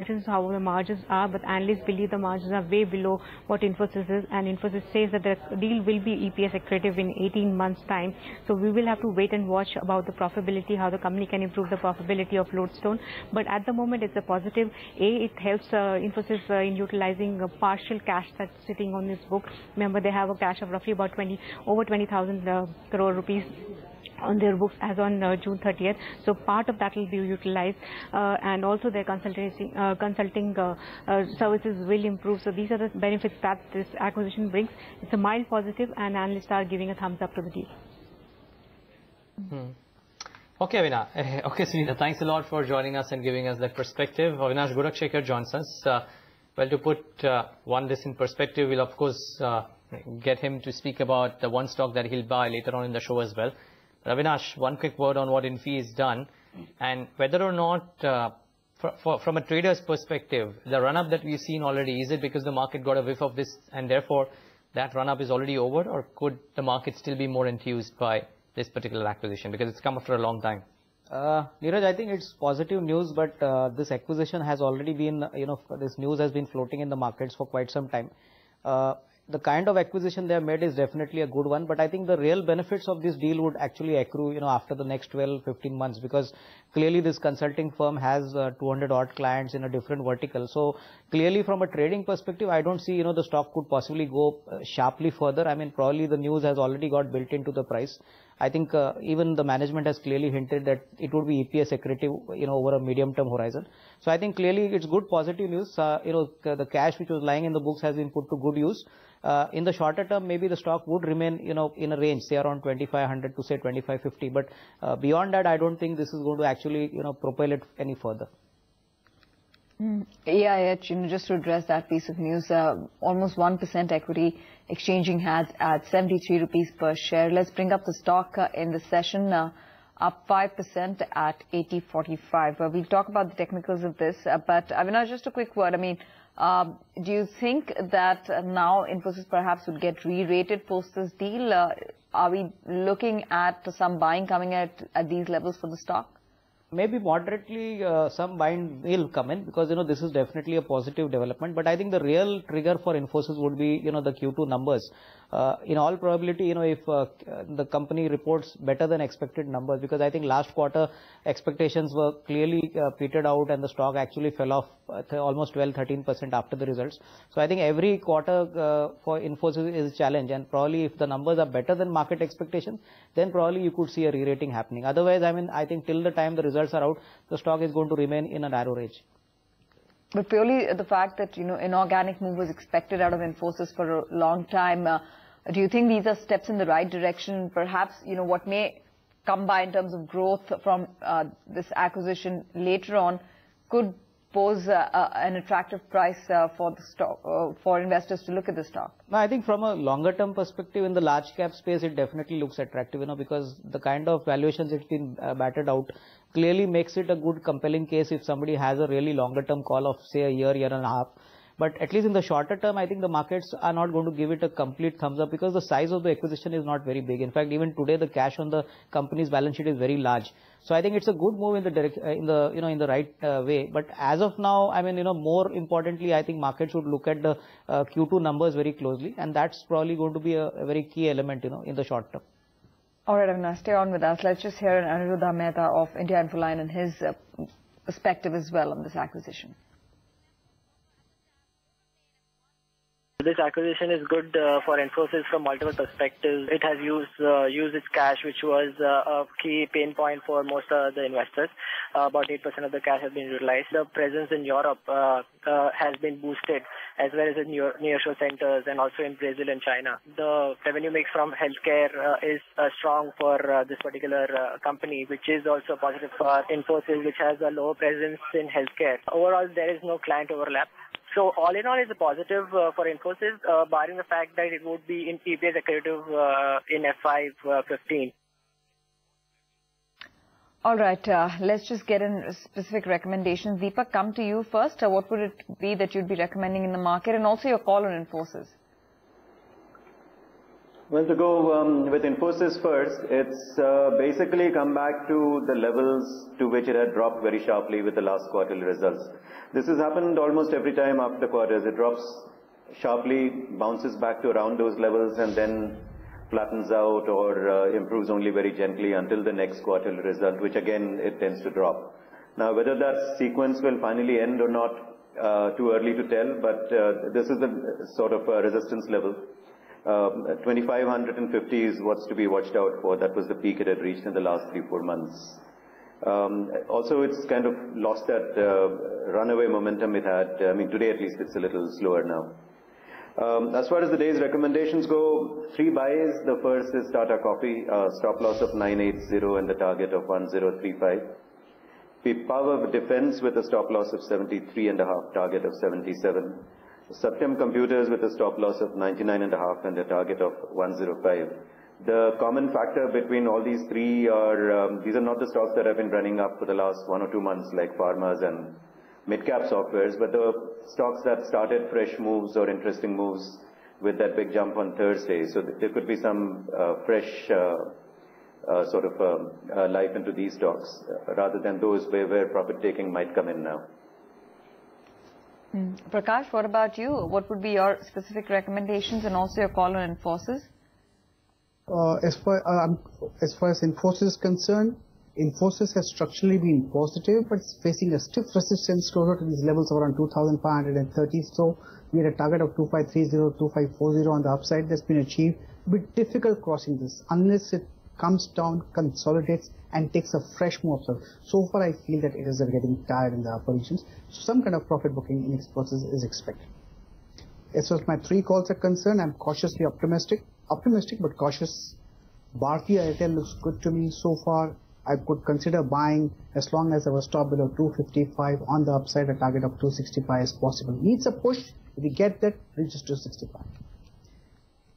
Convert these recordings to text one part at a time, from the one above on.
this is how the margins are, but analysts believe the margins are way below what Infosys is, and Infosys says that the deal will be EPS accretive in 18 months' time. So we will have to wait and watch about the profitability, how the company can improve the profitability of Lodestone. But at the moment, it's a positive. It helps Infosys in utilizing partial cash that's sitting on its book. Remember, they have a cash of roughly about over 20,000 crore rupees on their books as on June 30th. So part of that will be utilized, and also their consulting services will improve. So these are the benefits that this acquisition brings. It's a mild positive, and analysts are giving a thumbs up to the deal. Okay, Avinnash. Okay, Sunita, thanks a lot for joining us and giving us that perspective. Avinnash Gorakssakar joins us. Well, to put this in perspective, we'll of course get him to speak about the one stock that he'll buy later on in the show as well. Avinnash, one quick word on what Infi has done, and whether or not, from a trader's perspective, the run-up that we've seen already, is it because the market got a whiff of this and therefore that run-up is already over, or could the market still be more enthused by this particular acquisition because it's come after a long time? Neeraj, I think it's positive news, but this acquisition has already been, this news has been floating in the markets for quite some time. The kind of acquisition they have made is definitely a good one, but I think the real benefits of this deal would actually accrue, after the next 12-15 months, because clearly this consulting firm has 200 odd clients in a different vertical. So clearly from a trading perspective, I don't see, the stock could possibly go sharply further. I mean, probably the news has already got built into the price. I think even the management has clearly hinted that it would be EPS accretive, over a medium-term horizon. So I think clearly it's good positive news. The cash which was lying in the books has been put to good use. In the shorter term, maybe the stock would remain, in a range, say around 2,500 to say 2,550. But beyond that, I don't think this is going to actually, propel it any further. Yeah, just to address that piece of news, almost 1% equity exchanging hands at 73 rupees per share. Let's bring up the stock in the session, up 5% at 80.45. We'll talk about the technicals of this, but Avinnash, just a quick word. I mean, do you think that now Infosys perhaps would get re-rated post this deal? Are we looking at some buying coming at these levels for the stock? Maybe moderately some buying will come in, because this is definitely a positive development. But I think the real trigger for Infosys would be the Q2 numbers. In all probability, if the company reports better than expected numbers, because I think last quarter expectations were clearly petered out and the stock actually fell off almost 12-13% after the results. So I think every quarter for Infosys is a challenge, and probably if the numbers are better than market expectations, then probably you could see a re-rating happening. Otherwise, I mean, I think till the time the results are out, the stock is going to remain in a narrow range. But purely the fact that, inorganic move was expected out of Infosys for a long time, do you think these are steps in the right direction? Perhaps, what may come by in terms of growth from this acquisition later on could pose an attractive price for the stock, for investors to look at the stock? No, I think from a longer term perspective in the large cap space, it definitely looks attractive, because the kind of valuations it's been battered out clearly makes it a good compelling case if somebody has a really longer term call of say a year and a half. But at least in the shorter term, I think the markets are not going to give it a complete thumbs up, because the size of the acquisition is not very big. In fact, even today, the cash on the company's balance sheet is very large. So I think it's a good move in the in the right way. But as of now, I mean, more importantly, I think markets should look at the Q2 numbers very closely, and that's probably going to be a very key element, in the short term. All right, Avinnash, stay on with us. Let's just hear Aniruddha Mehta of India Infoline and his perspective as well on this acquisition. This acquisition is good for Infosys from multiple perspectives. It has used its cash, which was a key pain point for most of the investors. About 8% of the cash has been utilized. The presence in Europe has been boosted, as well as in nearshore centers and also in Brazil and China. The revenue mix from healthcare is strong for this particular company, which is also positive for Infosys, which has a low presence in healthcare. Overall, there is no client overlap. So all in all, it's a positive for Infosys, barring the fact that it would be in EPS accretive in FY15. All right, let's just get in specific recommendations. Deepak, come to you first. What would it be that you'd be recommending in the market, and also your call on Infosys? Well, to go with Infosys first, it's basically come back to the levels to which it had dropped very sharply with the last quarterly results. This has happened almost every time after quarters. It drops sharply, bounces back to around those levels, and then flattens out or improves only very gently until the next quarterly result, which again it tends to drop. Now, whether that sequence will finally end or not, too early to tell, but this is the sort of resistance level. 2550 is what's to be watched out for. That was the peak it had reached in the last 3-4 months. Also, it's kind of lost that runaway momentum it had. I mean, today at least it's a little slower now. As far as the day's recommendations go, 3 buys. The first is Tata Coffee, stop loss of 980 and the target of 1035. Power Defense with a stop loss of 73.5, target of 77. Satyam Computers with a stop loss of 99.5 and a target of 105. The common factor between all these three are, these are not the stocks that have been running up for the last 1 or 2 months like pharmas and mid-cap softwares, but the stocks that started fresh moves or interesting moves with that big jump on Thursday. So there could be some fresh sort of life into these stocks rather than those where profit taking might come in now. Prakash, what about you? What would be your specific recommendations and also your call on Infosys? As far as Infosys is concerned, Infosys has structurally been positive, but it's facing a stiff resistance closer to these levels of around 2,530. So we had a target of 2530, 2540 on the upside that's been achieved. A bit difficult crossing this unless it comes down, consolidates, and takes a fresh move. So far, I feel that it is getting tired in the upper regions. So some kind of profit booking in Infosys is expected. As far as my 3 calls are concerned, I'm cautiously optimistic but cautious. Bharti Airtel looks good to me so far. I could consider buying as long as I was stop below 255 on the upside. A target of 265 is possible. Needs a push. If we get that, reaches 265.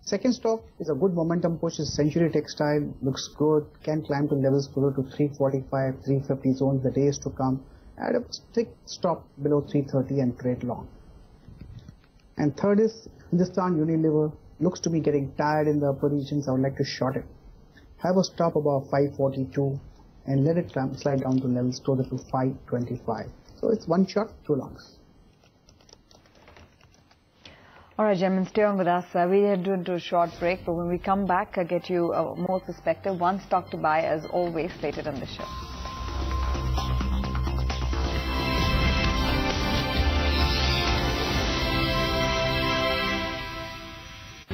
Second stock is a good momentum push. Is Century Textile, looks good, can climb to levels closer to 345, 350 zones the days to come. Add a strict stop below 330 and trade long. And third is Hindustan Unilever, looks to be getting tired in the upper regions. I would like to short it. Have a stop above 542 and let it slide down to levels closer to 525. So it's 1 shot, 2 longs. All right, gentlemen, stay on with us. We head into a short break, but when we come back, I'll get you more perspective. 1 stock to buy, as always, slated on the show.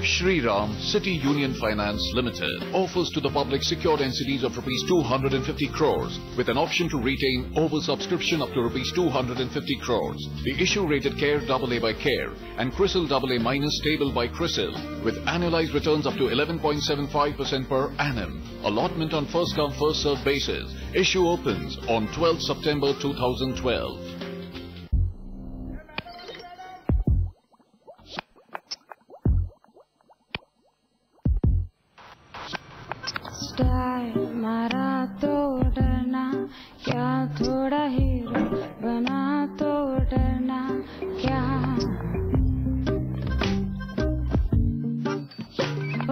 Shriram City Union Finance Limited offers to the public secured NCDs of Rs 250 crores with an option to retain oversubscription up to Rs 250 crores. The issue rated CARE AA by CARE and CRISIL AA- stable by CRISIL with annualized returns up to 11.75% per annum. Allotment on first come first served basis. Issue opens on 12th September 2012. मारा तो डरना क्या थोड़ा hero बना तो डरना क्या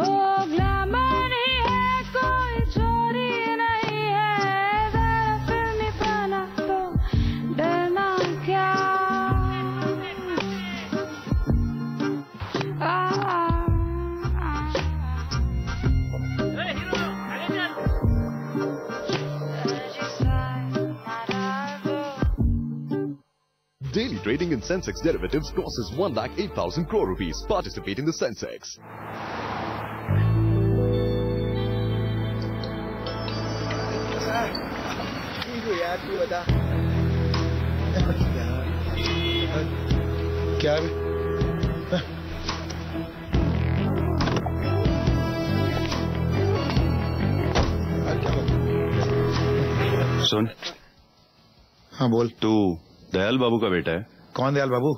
ओ glamour ही है कोई चोरी नहीं है जरा फिल्मी बना तो डरना क्या Daily trading in Sensex derivatives crosses 1,08,000 crore rupees. Participate in the Sensex. क्या सुन। हाँ बोल। तू दयाल बाबू का बेटा है? कौन दयाल बाबू?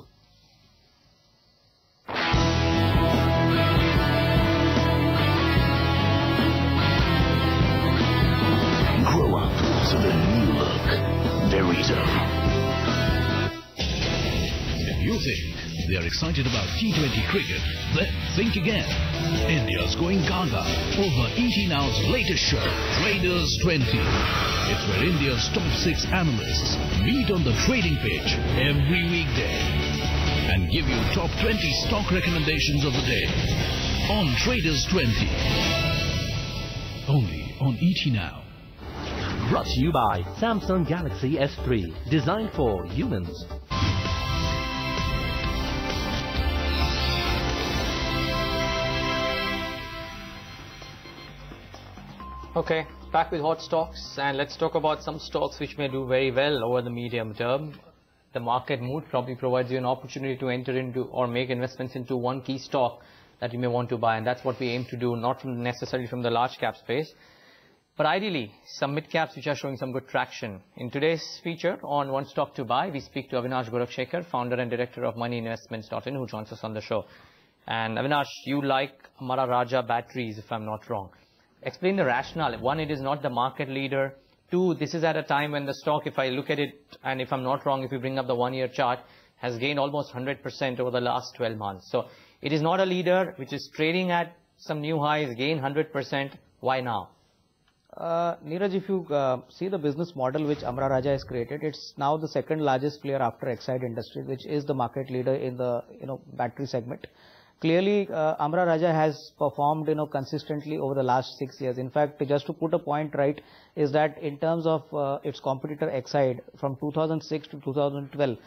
Grow up to the new look. Verito. If you think They are excited about T20 cricket. Then think again. India's going gaga over ET Now's latest show, Traders 20. It's where India's top 6 analysts meet on the trading pitch every weekday and give you top 20 stock recommendations of the day on Traders 20. Only on ET Now. Brought to you by Samsung Galaxy S3, designed for humans. Okay, back with hot stocks, and let's talk about some stocks which may do very well over the medium term. The market mood probably provides you an opportunity to enter into or make investments into one key stock that you may want to buy, and that's what we aim to do, not necessarily from the large cap space, but ideally some mid caps which are showing some good traction. In today's feature on One Stock to Buy, we speak to Avinnash Gorakssakar, founder and director of MoneyInvestments.in, who joins us on the show. And Avinnash, you like Amara Raja batteries, if I'm not wrong. Explain the rationale. One, it is not the market leader. Two, this is at a time when the stock, if I look at it, and if I'm not wrong, if you bring up the 1 year chart, has gained almost 100% over the last 12 months. So it is not a leader which is trading at some new highs, gain 100%. Why now? Neeraj, if you see the business model which Amara Raja has created, it's now the second largest player after Exide Industries, which is the market leader in the battery segment. Clearly, Amara Raja has performed consistently over the last 6 years. In fact, just to put a point right, is that in terms of its competitor Exide, from 2006 to 2012,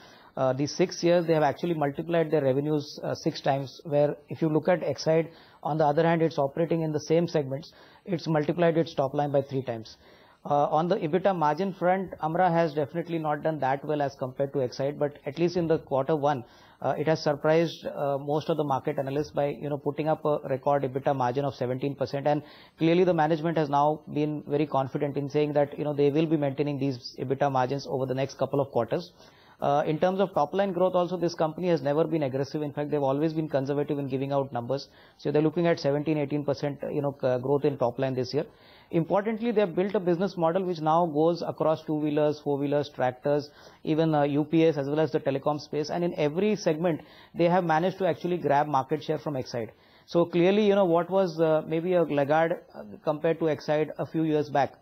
these 6 years they have actually multiplied their revenues 6 times. Where if you look at Exide, on the other hand, it's operating in the same segments, it's multiplied its top line by 3 times. On the EBITDA margin front, Amara has definitely not done that well as compared to Exide, but at least in the quarter 1, it has surprised most of the market analysts by putting up a record EBITDA margin of 17%, and clearly the management has now been very confident in saying that they will be maintaining these EBITDA margins over the next couple of quarters. In terms of top line growth also, this company has never been aggressive. In fact, they've always been conservative in giving out numbers. So they're looking at 17-18% growth in top line this year. Importantly, they have built a business model which now goes across 2-wheelers, 4-wheelers, tractors, even UPS as well as the telecom space. And in every segment, they have managed to actually grab market share from Exide. So clearly, what was maybe a laggard compared to Exide a few years back,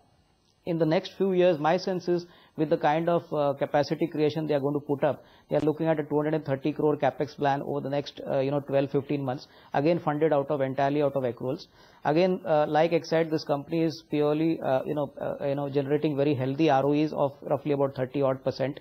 in the next few years, my sense is with the kind of capacity creation they are going to put up, they are looking at a 230 crore capex plan over the next 12-15 months, again funded entirely out of accruals. Again, like Exide, this company is purely generating very healthy ROEs of roughly about 30-odd%,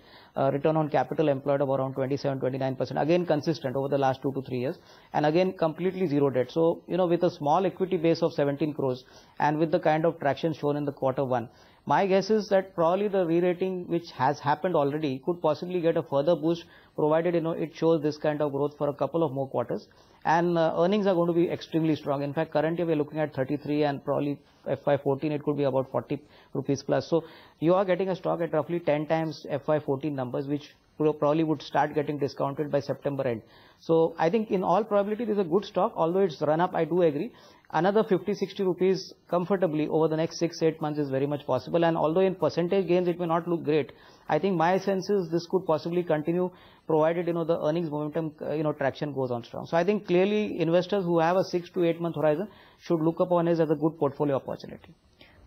return on capital employed of around 27-29%, again consistent over the last 2 to 3 years, and again completely zero debt. So with a small equity base of 17 crores and with the kind of traction shown in the quarter 1, my guess is that probably the re-rating which has happened already could possibly get a further boost, provided it shows this kind of growth for a couple of more quarters, and earnings are going to be extremely strong. In fact, currently we are looking at 33, and probably FY14 it could be about 40 rupees plus. So you are getting a stock at roughly 10 times FY14 numbers, which probably would start getting discounted by September end. So I think in all probability this is a good stock, although it's run up, I do agree. Another 50-60 rupees comfortably over the next 6-8 months is very much possible, and although in percentage gains it may not look great, I think my sense is this could possibly continue, provided the earnings momentum traction goes on strong. So I think clearly investors who have a 6 to 8 month horizon should look upon it as a good portfolio opportunity.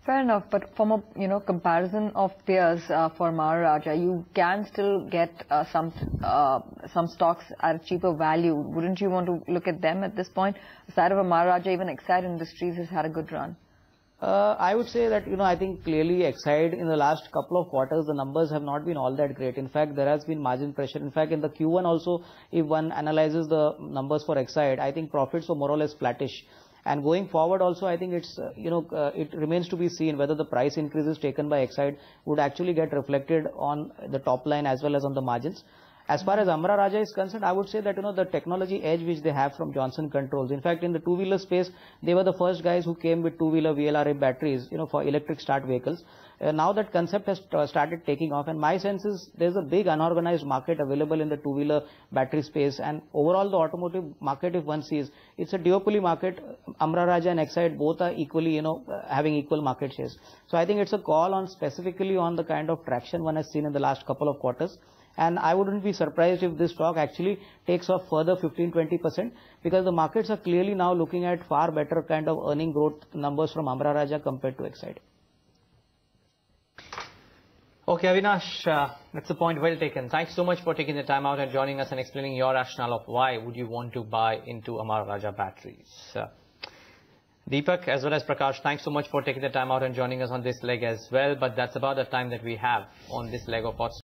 Fair enough, but from a comparison of peers for Amara Raja, you can still get some stocks at a cheaper value. Wouldn't you want to look at them at this point? Aside of Amara Raja, even Exide Industries has had a good run. I would say that I think clearly Exide in the last couple of quarters the numbers have not been all that great. In fact, there has been margin pressure. In fact, in the Q1 also, if one analyzes the numbers for Exide, I think profits were more or less flattish. And going forward also, I think it's, it remains to be seen whether the price increases taken by Exide would actually get reflected on the top line as well as on the margins. As far as Amara Raja is concerned, I would say that, the technology edge which they have from Johnson Controls. In fact, in the 2-wheeler space, they were the first guys who came with 2-wheeler VLRA batteries, for electric start vehicles. Now that concept has started taking off, and my sense is there's a big unorganized market available in the 2-wheeler battery space, and overall the automotive market, if one sees, it's a duopoly market. Amara Raja and Exide both are equally, having equal market shares. So I think it's a call on specifically on the kind of traction one has seen in the last couple of quarters. And I wouldn't be surprised if this stock actually takes off further 15-20%, because the markets are clearly now looking at far better kind of earning growth numbers from Amara Raja compared to Exide. Okay, Avinash, that's a point well taken. Thanks so much for taking the time out and joining us and explaining your rationale of why would you want to buy into Amara Raja batteries. Deepak as well as Prakash, thanks so much for taking the time out and joining us on this leg as well. But that's about the time that we have on this leg of Hot